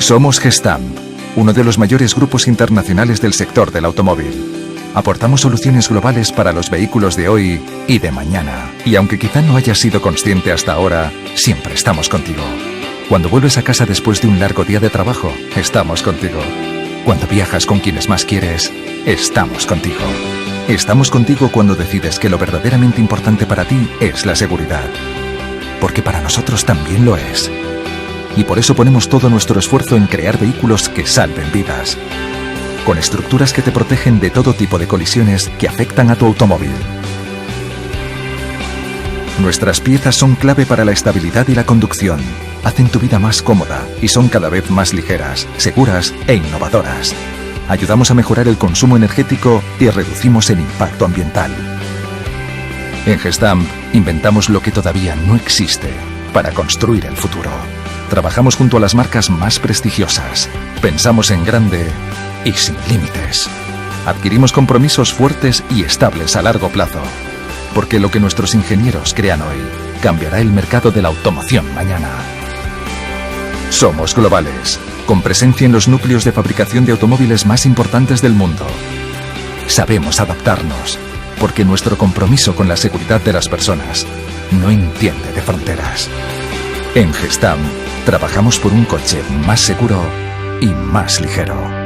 Somos Gestamp, uno de los mayores grupos internacionales del sector del automóvil. Aportamos soluciones globales para los vehículos de hoy y de mañana. Y aunque quizá no hayas sido consciente hasta ahora, siempre estamos contigo. Cuando vuelves a casa después de un largo día de trabajo, estamos contigo. Cuando viajas con quienes más quieres, estamos contigo. Estamos contigo cuando decides que lo verdaderamente importante para ti es la seguridad. Porque para nosotros también lo es. Y por eso ponemos todo nuestro esfuerzo en crear vehículos que salven vidas. Con estructuras que te protegen de todo tipo de colisiones que afectan a tu automóvil. Nuestras piezas son clave para la estabilidad y la conducción. Hacen tu vida más cómoda y son cada vez más ligeras, seguras e innovadoras. Ayudamos a mejorar el consumo energético y reducimos el impacto ambiental. En Gestamp inventamos lo que todavía no existe para construir el futuro. Trabajamos junto a las marcas más prestigiosas. Pensamos en grande y sin límites. Adquirimos compromisos fuertes y estables a largo plazo. Porque lo que nuestros ingenieros crean hoy cambiará el mercado de la automoción mañana. Somos globales, con presencia en los núcleos de fabricación de automóviles más importantes del mundo. Sabemos adaptarnos, porque nuestro compromiso con la seguridad de las personas no entiende de fronteras. En Gestamp, trabajamos por un coche más seguro y más ligero.